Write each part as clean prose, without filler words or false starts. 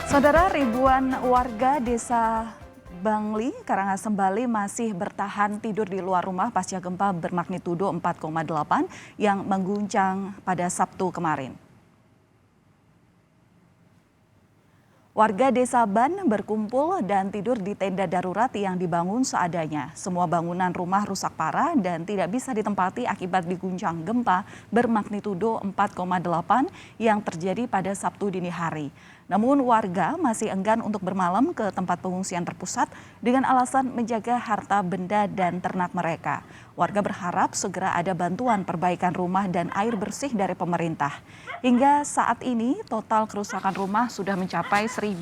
Saudara, ribuan warga desa Bangli, Karangasem, Bali masih bertahan tidur di luar rumah pasca gempa bermagnitudo 4,8 yang mengguncang pada Sabtu kemarin. Warga desa Ban berkumpul dan tidur di tenda darurat yang dibangun seadanya. Semua bangunan rumah rusak parah dan tidak bisa ditempati akibat diguncang gempa bermagnitudo 4,8 yang terjadi pada Sabtu dini hari. Namun warga masih enggan untuk bermalam ke tempat pengungsian terpusat dengan alasan menjaga harta benda dan ternak mereka. Warga berharap segera ada bantuan perbaikan rumah dan air bersih dari pemerintah. Hingga saat ini total kerusakan rumah sudah mencapai 1.054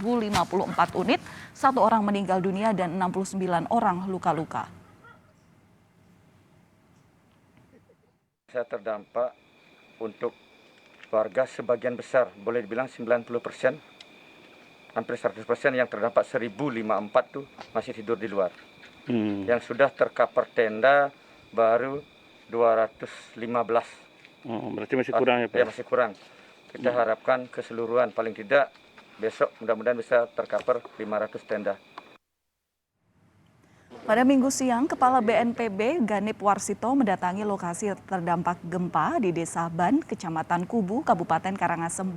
unit, 1 orang meninggal dunia dan 69 orang luka-luka. Saya terdampak untuk warga sebagian besar, boleh dibilang 90%, hampir 100% yang terdampak 1.054 tuh masih tidur di luar. Yang sudah terkapar tenda baru 215. Berarti masih kurang ya Pak? Ya, masih kurang. Kita harapkan keseluruhan, paling tidak besok mudah-mudahan bisa terkapar 500 tenda. Pada Minggu siang, Kepala BNPB Ganip Warsito mendatangi lokasi terdampak gempa di Desa Ban, Kecamatan Kubu, Kabupaten Karangasem,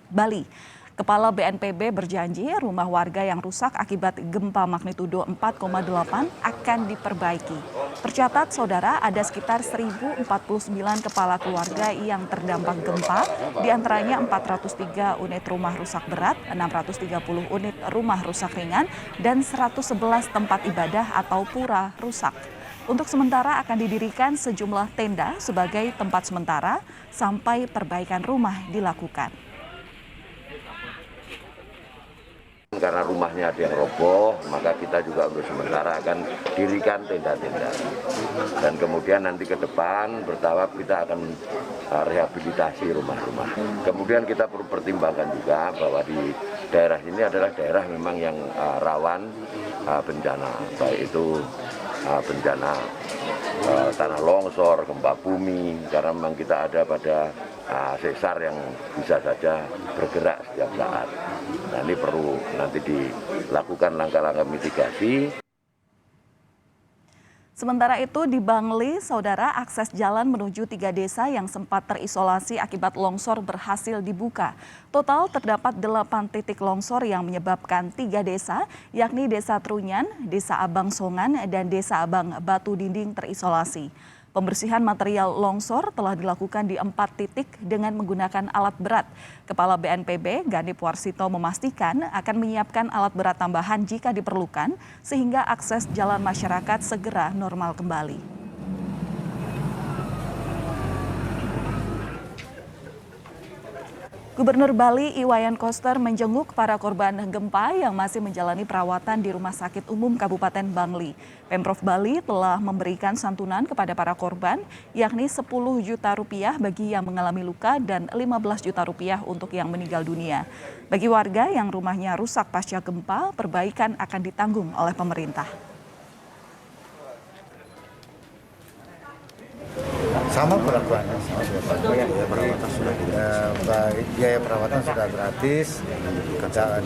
Bali. Kepala BNPB berjanji rumah warga yang rusak akibat gempa magnitudo 4,8 akan diperbaiki. Tercatat, saudara, ada sekitar 1.049 kepala keluarga yang terdampak gempa, diantaranya 403 unit rumah rusak berat, 630 unit rumah rusak ringan, dan 111 tempat ibadah atau pura rusak. Untuk sementara akan didirikan sejumlah tenda sebagai tempat sementara sampai perbaikan rumah dilakukan. Karena rumahnya ada yang roboh, maka kita juga untuk sementara akan dirikan tenda-tenda. Dan kemudian nanti ke depan bertahap kita akan rehabilitasi rumah-rumah. Kemudian kita perlu pertimbangkan juga bahwa di daerah ini adalah daerah memang yang rawan bencana, baik itu bencana tanah longsor, gempa bumi, karena memang kita ada pada sesar yang bisa saja bergerak setiap saat. Nah, ini perlu nanti dilakukan langkah-langkah mitigasi. Sementara itu di Bangli, saudara, akses jalan menuju 3 desa yang sempat terisolasi akibat longsor berhasil dibuka. Total terdapat 8 titik longsor yang menyebabkan 3 desa, yakni Desa Trunyan, Desa Abang Songan, dan Desa Abang Batu Dinding terisolasi. Pembersihan material longsor telah dilakukan di 4 titik dengan menggunakan alat berat. Kepala BNPB Ganip Warsito memastikan akan menyiapkan alat berat tambahan jika diperlukan sehingga akses jalan masyarakat segera normal kembali. Gubernur Bali Iwayan Koster menjenguk para korban gempa yang masih menjalani perawatan di Rumah Sakit Umum Kabupaten Bangli. Pemprov Bali telah memberikan santunan kepada para korban, yakni 10 juta rupiah bagi yang mengalami luka dan 15 juta rupiah untuk yang meninggal dunia. Bagi warga yang rumahnya rusak pasca gempa, perbaikan akan ditanggung oleh pemerintah. Sama perlakuannya, biaya perawatan sudah gratis,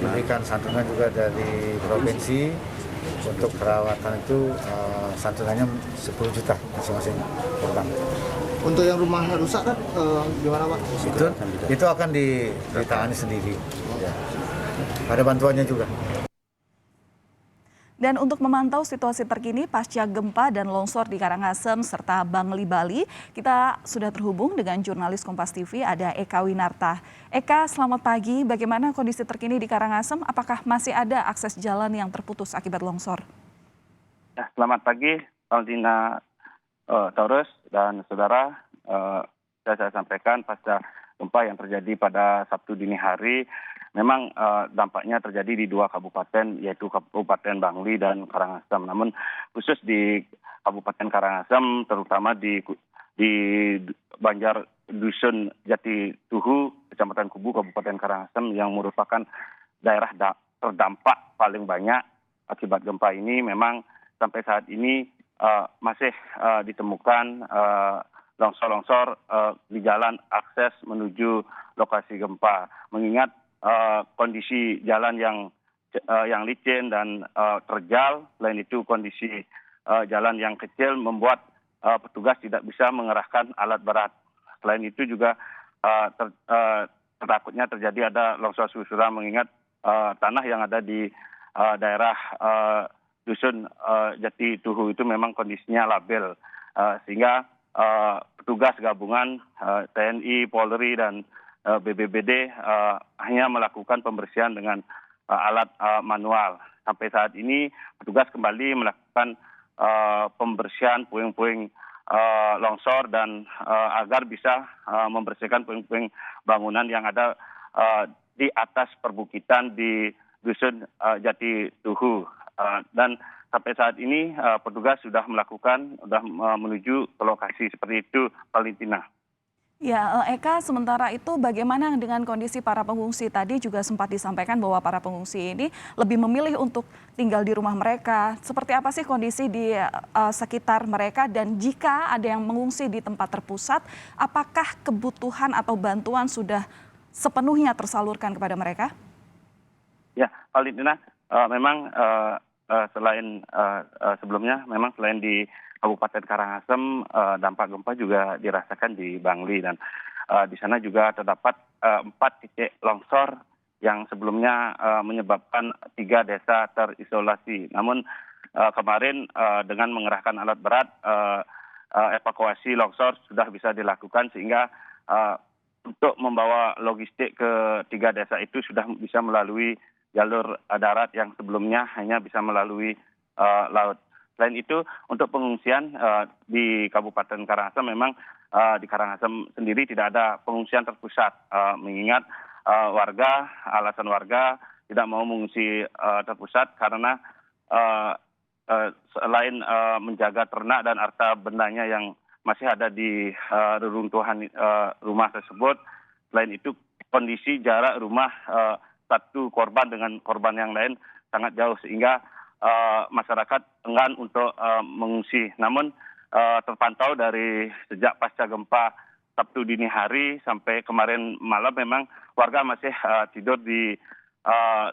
diberikan santunan juga dari provinsi. Untuk perawatan itu santunannya 10 juta masing-masing korban. Untuk yang rumah rusak kan gimana Pak? Itu akan ditangani sendiri. Ya. Ada bantuannya juga. Dan untuk memantau situasi terkini pasca gempa dan longsor di Karangasem serta Bangli, Bali, kita sudah terhubung dengan jurnalis Kompas TV, ada Eka Winarta. Eka, selamat pagi. Bagaimana kondisi terkini di Karangasem? Apakah masih ada akses jalan yang terputus akibat longsor? Ya, selamat pagi, Valdina Taurus dan saudara. Saya sampaikan pasca gempa yang terjadi pada Sabtu dini hari, memang dampaknya terjadi di 2 kabupaten, yaitu Kabupaten Bangli dan Karangasem. Namun khusus di Kabupaten Karangasem, terutama di Banjar Dusun Jati Tuhu, Kecamatan Kubu, Kabupaten Karangasem, yang merupakan daerah terdampak paling banyak akibat gempa ini, memang sampai saat ini masih ditemukan longsor-longsor di jalan akses menuju lokasi gempa. Mengingat kondisi jalan yang licin dan terjal, selain itu kondisi jalan yang kecil membuat petugas tidak bisa mengerahkan alat berat. Selain itu juga takutnya terjadi ada longsor susulan mengingat tanah yang ada di daerah dusun Jati Tuhu itu memang kondisinya labil, sehingga petugas gabungan TNI, Polri dan BPBD hanya melakukan pembersihan dengan alat manual. Sampai saat ini petugas kembali melakukan pembersihan puing-puing longsor dan agar bisa membersihkan puing-puing bangunan yang ada di atas perbukitan di dusun Jati Tuhu. Dan sampai saat ini petugas sudah menuju ke lokasi seperti itu, Valentina. Ya, Eka, sementara itu bagaimana dengan kondisi para pengungsi? Tadi juga sempat disampaikan bahwa para pengungsi ini lebih memilih untuk tinggal di rumah mereka. Seperti apa sih kondisi di sekitar mereka? Dan jika ada yang mengungsi di tempat terpusat, apakah kebutuhan atau bantuan sudah sepenuhnya tersalurkan kepada mereka? Ya, Valentina, memang selain sebelumnya, memang selain di Kabupaten Karangasem, dampak gempa juga dirasakan di Bangli, dan di sana juga terdapat 4 titik longsor yang sebelumnya menyebabkan 3 desa terisolasi. Namun kemarin dengan mengerahkan alat berat, evakuasi longsor sudah bisa dilakukan, sehingga untuk membawa logistik ke 3 desa itu sudah bisa melalui jalur darat yang sebelumnya hanya bisa melalui laut. Selain itu, untuk pengungsian di Kabupaten Karangasem, memang di Karangasem sendiri tidak ada pengungsian terpusat, mengingat alasan warga tidak mau mengungsi terpusat karena selain menjaga ternak dan harta bendanya yang masih ada di reruntuhan rumah tersebut, selain itu kondisi jarak rumah satu korban dengan korban yang lain sangat jauh, sehingga masyarakat enggan untuk mengungsi. Namun terpantau dari sejak pasca gempa Sabtu dini hari sampai kemarin malam, memang warga masih tidur di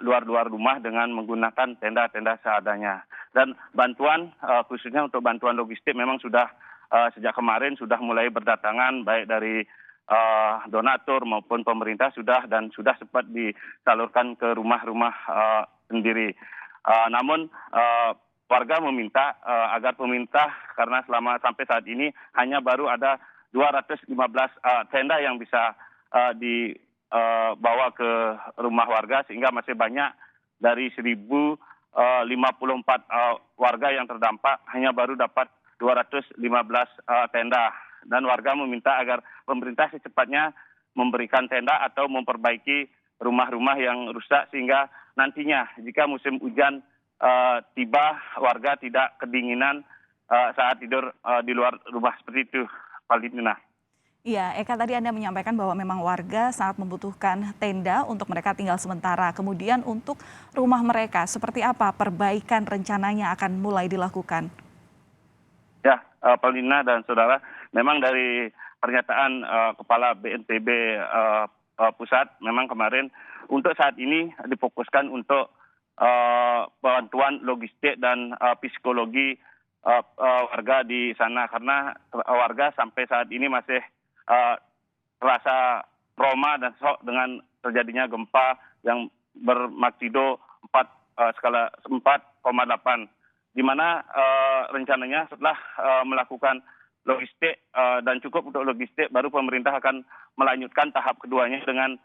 luar rumah dengan menggunakan tenda-tenda seadanya. Dan bantuan, khususnya untuk bantuan logistik, memang sudah sejak kemarin sudah mulai berdatangan, baik dari donatur maupun pemerintah sudah sempat disalurkan ke rumah-rumah sendiri. Namun warga meminta agar pemerintah, karena sampai saat ini hanya baru ada 215 tenda yang bisa dibawa ke rumah warga, sehingga masih banyak dari 1.054 warga yang terdampak hanya baru dapat 215 tenda. Dan warga meminta agar pemerintah secepatnya memberikan tenda atau memperbaiki rumah-rumah yang rusak, sehingga nantinya jika musim hujan tiba, warga tidak kedinginan saat tidur di luar rumah seperti itu, Valentina. Iya, Eka, tadi Anda menyampaikan bahwa memang warga sangat membutuhkan tenda untuk mereka tinggal sementara. Kemudian untuk rumah mereka, seperti apa perbaikan rencananya akan mulai dilakukan? Ya, Paulina dan saudara, memang dari pernyataan Kepala BNPB Pusat, memang kemarin untuk saat ini difokuskan untuk bantuan logistik dan psikologi warga di sana, karena warga sampai saat ini masih terasa trauma dan shock dengan terjadinya gempa yang bermagnitudo 4,8, di mana rencananya setelah melakukan logistik dan cukup untuk logistik, baru pemerintah akan melanjutkan tahap keduanya dengan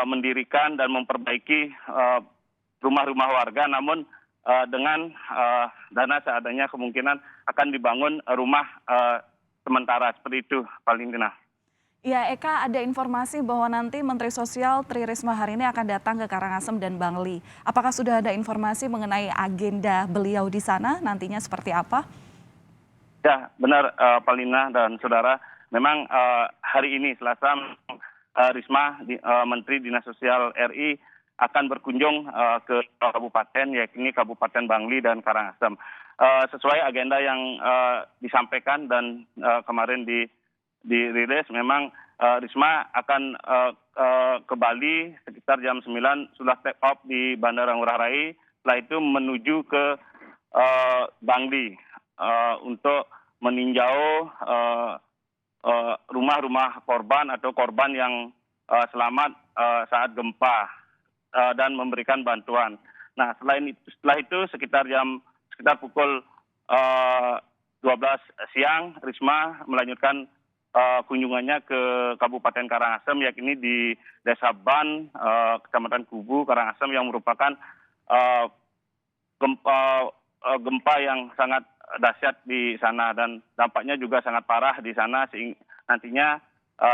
mendirikan dan memperbaiki rumah-rumah warga, namun dengan dana seadanya kemungkinan akan dibangun rumah sementara seperti itu, Valentina. Ya, Eka, ada informasi bahwa nanti Menteri Sosial Tri Risma hari ini akan datang ke Karangasem dan Bangli. Apakah sudah ada informasi mengenai agenda beliau di sana nantinya seperti apa? Ya, benar, Palina dan saudara. Memang hari ini Selasa, Risma, Menteri Dinas Sosial RI, akan berkunjung ke kabupaten, yakni Kabupaten Bangli dan Karangasem. Sesuai agenda yang disampaikan dan kemarin dirilis, memang Risma akan ke Bali sekitar jam 9 sudah take off di Bandara Ngurah Rai. Setelah itu menuju ke Bangli untuk meninjau rumah-rumah korban atau korban yang selamat saat gempa dan memberikan bantuan. Nah, setelah itu sekitar pukul 12 siang, Risma melanjutkan kunjungannya ke Kabupaten Karangasem, yakni di Desa Ban, Kecamatan Kubu, Karangasem, yang merupakan gempa yang sangat dahsyat di sana dan dampaknya juga sangat parah di sana. Nantinya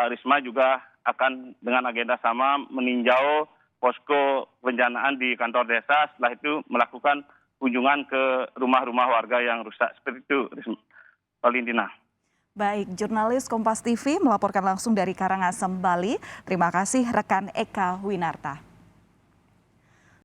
Risma juga akan dengan agenda sama meninjau posko bencanaan di kantor desa. Setelah itu melakukan kunjungan ke rumah-rumah warga yang rusak. Seperti itu, Valentina. Baik, jurnalis Kompas TV melaporkan langsung dari Karangasem, Bali. Terima kasih rekan Eka Winarta.